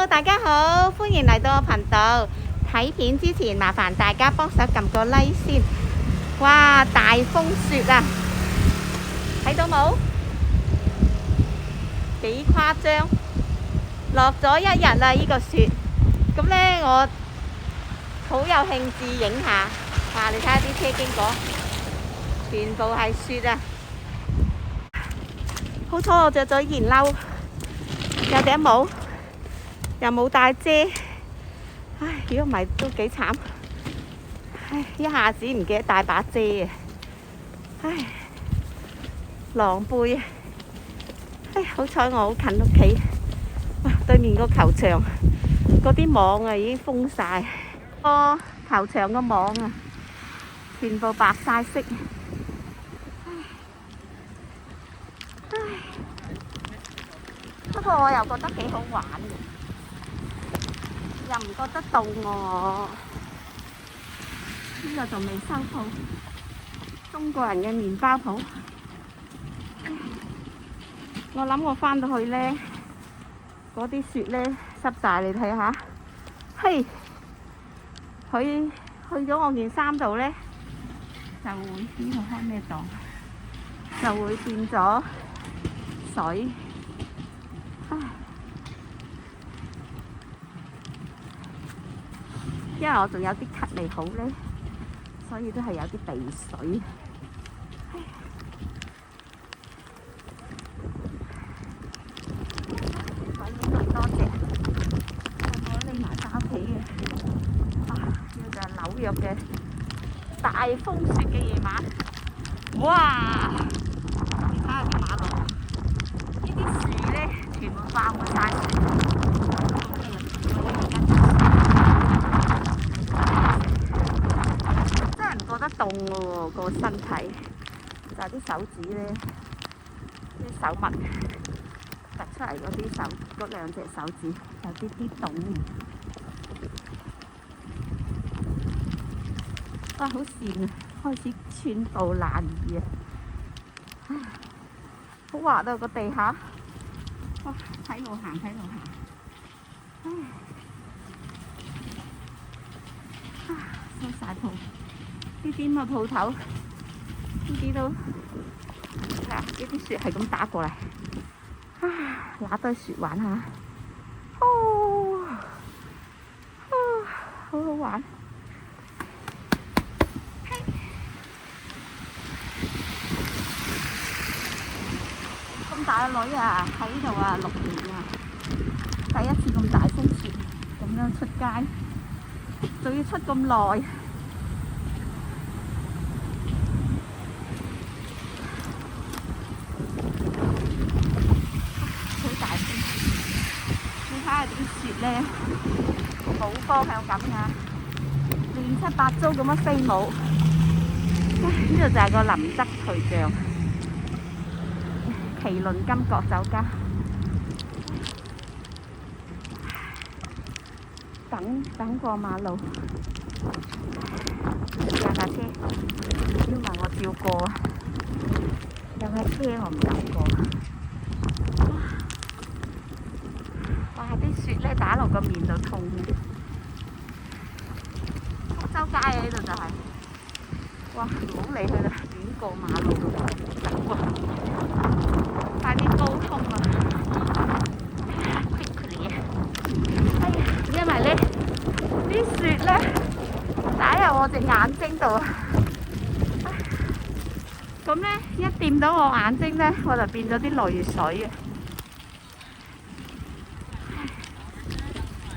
Hello， 大家好，歡迎嚟到我頻道。睇片之前，麻煩大家幫手撳個 like 先。哇，大風雪啊，睇到冇？幾誇張！落咗一日啦，呢個雪。咁呢，我好有興致影下。哇，你睇下啲車經過，全部係雪啊！好彩我着咗件褸，有頂帽，又冇帶遮。唉，如果唔係都幾慘。唉，一下子唔記得帶把遮啊！唉，狼狽啊！唉，好彩我好近屋企，哇！對面個球場嗰啲網啊已經封晒，個球場個網啊全部白晒色。唉，不過我又覺得幾好玩嘅，又唔覺得凍喎。呢個仲未收鋪，中國人嘅麵包鋪。我諗我返到去呢，嗰啲雪呢濕晒，你睇下。嘿，去咗我件衫度呢，就會呢度開咩檔？就會變咗水。唉，因為我仲有啲咳未好呢，所以都係有啲鼻水。鬼影多謝，我拎埋返屋企嘅。啊，呢個就係紐約嘅大風雪嘅夜晚。哇！你睇下條馬路，呢啲樹咧全部爆滿晒雪。真係唔覺得凍喎，個身體就係啲手指咧，啲手襪突出嚟嗰啲手，嗰兩隻手指有啲啲凍。哇！好跣啊，開始寸步難移啊！唉，好滑啊個地下。哇！睇路行，睇路行。唉，收晒鋪。呢啲咁嘅鋪頭，呢啲都睇下，呢啲雪係咁打過嚟。拿堆雪玩下。好好玩。咁大個女啊，喺呢度啊6年啊，第一次咁大風雪咁樣出街，仲要出咁耐。好大風，你睇下啲雪咧，冇方向感㗎，亂七八糟咁樣飛舞。呢度就係個林則徐像。麒麟金閣酒家，等過馬路，有架車，因為我照過，有架車我唔敢過。哇！啲雪咧打落個面度痛嘅，福州街啊呢度就係，哇！唔好理佢啦，亂過馬路走啊！快啲高通啊 ！quickly 啊！哎呀，因為咧啲雪咧打入我隻眼睛度啊！咁咧一掂到我眼睛咧，我就變咗啲淚水啊！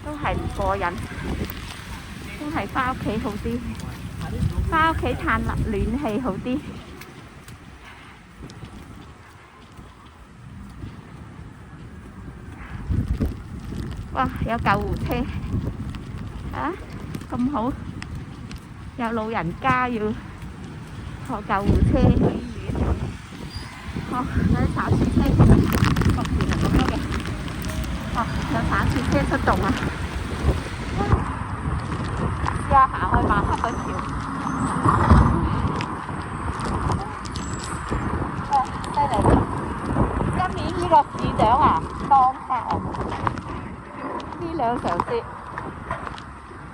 都係唔過癮，都係返屋企好啲，返屋企嘆暖氣好啲。哇！有救護車啊，咁好，有老人家要坐救護車去醫院。哦，有啲鏟雪車，目前係咁樣嘅。哦，有鏟雪車出動啊！試下行去曼克頓橋。犀利！今年呢個市長啊，當黑啊！啲兩場雪，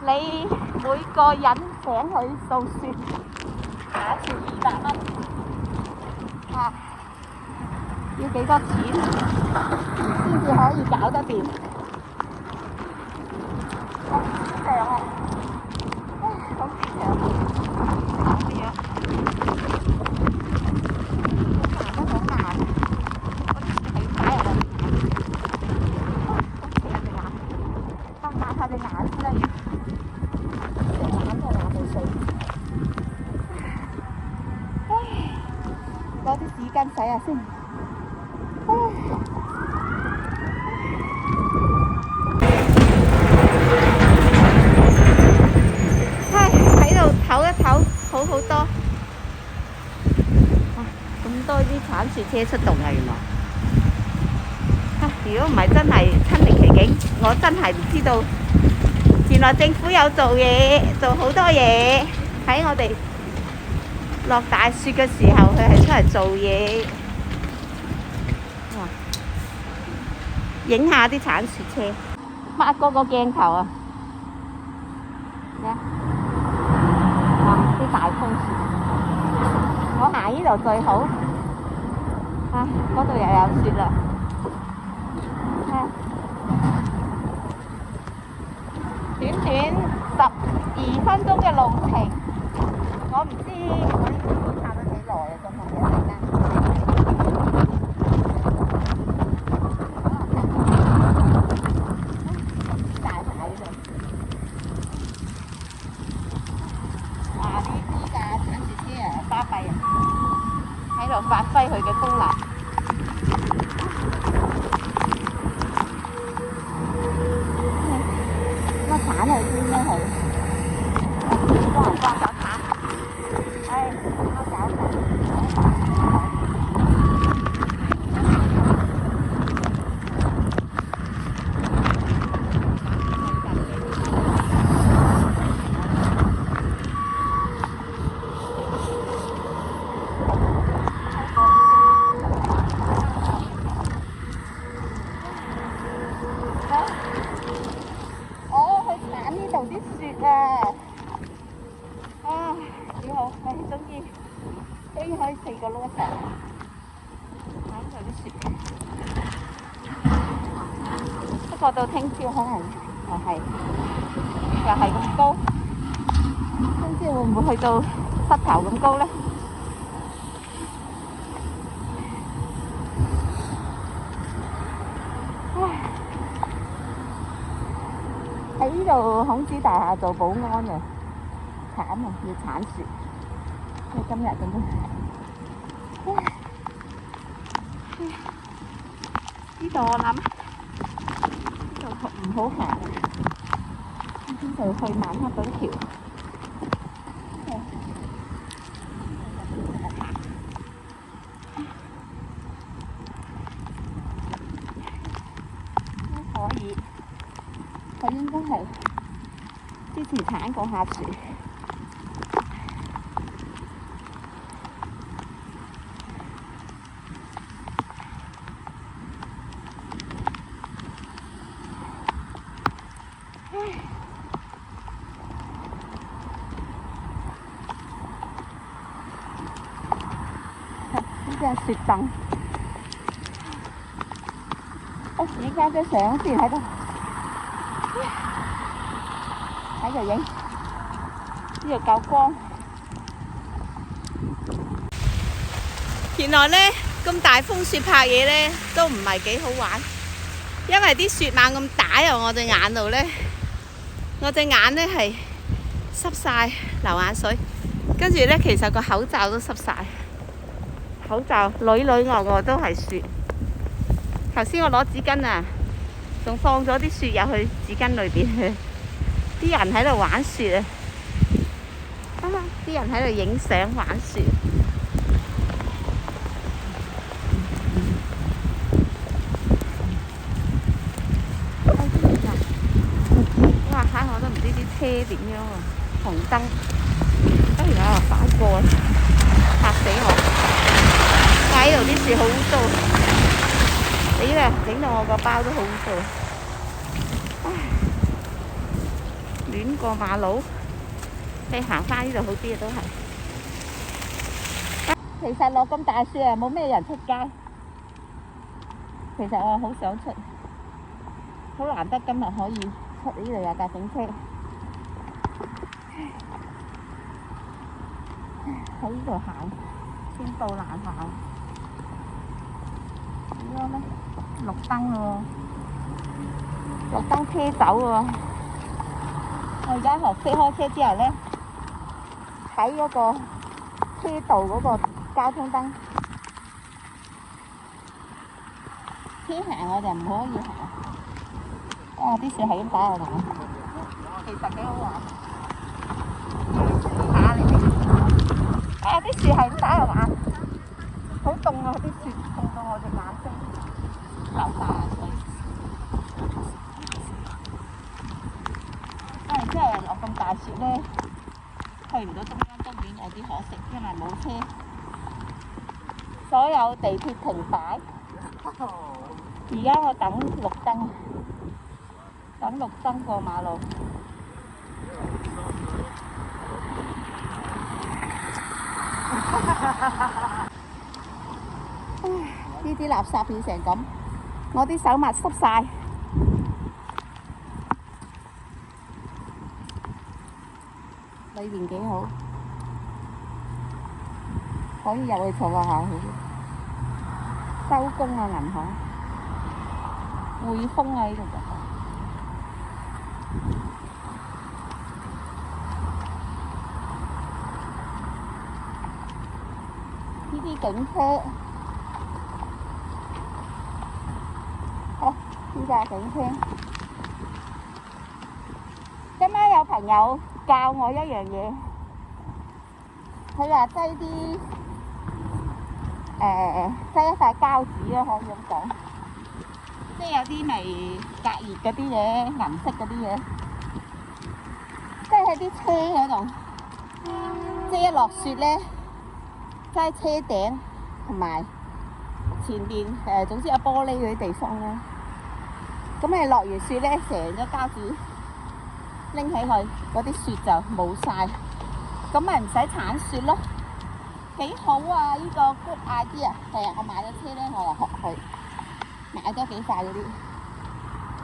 你每個人請去掃雪，打算200蚊，啊，要幾多錢先至可以搞得掂？好長啊！好長，咁樣好難，我睇睇啊！打下隻眼先啦，成眼都係眼淚水。攞啲紙巾洗下先。喺度唞一唞，好好多。咁多啲鏟雪車出動啊！原來。如果唔係真係親歷其境，我真係唔知道。原來政府有做嘢，做好多嘢。喺我哋落大雪嘅時候，佢係出嚟做嘢。哇！影下啲鏟雪車，抹嗰個鏡頭啊！哇！啲大風雪，我行呢度最好。嗰度又有雪啦。短短12分鐘嘅路程，我唔知我呢度會行得幾耐啊！真係一陣間。大牌呢度，呢架鏟雪車啊，巴閉啊，喺度發揮佢嘅功能。鏟去先啦，佢幫人抓手鏟，貓爪鏟。啲雪啊！幾好，終於可以4個轆一齊鏟佢啲雪。不過到聽朝可能又係咁高，聽朝會唔會去到膝頭咁高呢？喺呢度孔子大廈做保安啊，慘啊，要鏟雪。今日咁樣，呢度我諗呢度唔好行，呢度去曼克頓橋。可以。佢應該係之前鏟過下雪，呢隻係雪凳。而家張相先喺度。喺度影，呢度夠光。原來呢，咁大風雪拍嘢呢，都唔係幾好玩，因為啲雪猛咁打入我隻眼度呢，我隻眼呢係濕晒，流眼水，跟住呢，其實個口罩都濕晒，口罩裏外外都係雪。頭先我攞紙巾啊，仲放咗啲雪入去紙巾裏邊。啲人喺度玩雪啊！啲人喺度影相玩雪。哇！嚇我都唔知啲車點樣啊！紅燈，反過，嚇死我！喺度啲雪好污糟，死啦！整到我個包都好污糟。亂過馬路，你行翻呢度好啲啊都係。其實落咁大雪啊，冇咩人出街。其實我好想出，好難得今日可以出呢度有架警車。喺呢度行，天道難行。點樣咧？綠燈喎，綠燈車走喎。我而家學識開車之後咧，睇嗰個車道嗰個交通燈，車行我就唔可以行。啊！啲雪係咁打落嚟，其實幾好玩。試下你哋。啊！啲雪係咁打落眼，好凍啊！啲雪凍到我隻眼睛流晒眼水。之後落咁大雪咧，去唔到中央公園有啲可惜，因為冇車，所有地鐵停擺。而家我等綠燈，等綠燈過馬路。呢啲垃圾變成咁，我啲手襪濕晒。裏邊幾好，可以入去坐下去。收工啊，銀行、匯豐啊呢度就。呢啲警車，呢架警車。今晚有朋友教我一樣嘢，佢話擠啲擠一塊膠紙咯，可以咁講，即係有啲咪隔熱嗰啲嘢，銀色嗰啲嘢，擠喺啲車嗰度，即係一落雪咧，擠喺車頂同埋前邊總之有玻璃嗰啲地方咧，咁你落完雪咧，成張膠紙拎起佢，嗰啲雪就冇晒，咁咪唔使鏟雪咯，幾好啊！呢個 good idea。第日我買咗車咧，我就學佢買多幾塊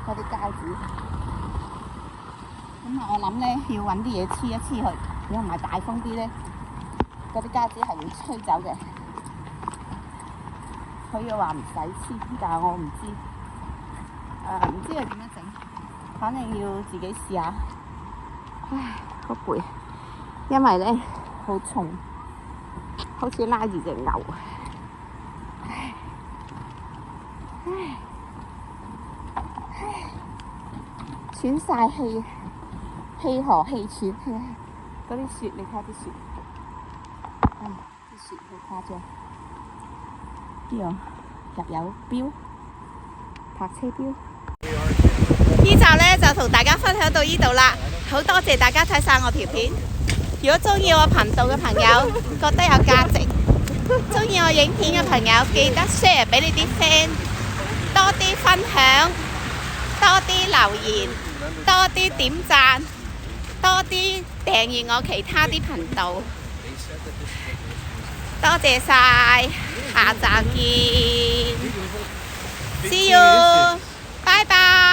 嗰啲膠紙。咁我諗咧要揾啲嘢黐一黐佢，如果唔係大風啲咧，嗰啲膠紙係會吹走嘅。佢又話唔使黐，但係我唔知，唔知佢點樣整，反正要自己試下。唉，好攰，因為咧好重，好似拉住隻牛。唉，喘晒氣，氣何氣喘。嗰啲雪，你睇下啲雪，啲雪好誇張。呢樣入油標，泊車標。呢集咧就同大家分享到呢度啦，好多謝大家睇晒我條片。如果中意我頻道嘅朋友，覺得有價值，中意我影片嘅朋友，記得 share 俾你啲 friend， 多啲分享，多啲留言，多啲點讚，多啲訂閱我其他啲頻道。多謝晒，下集見，See you，拜拜。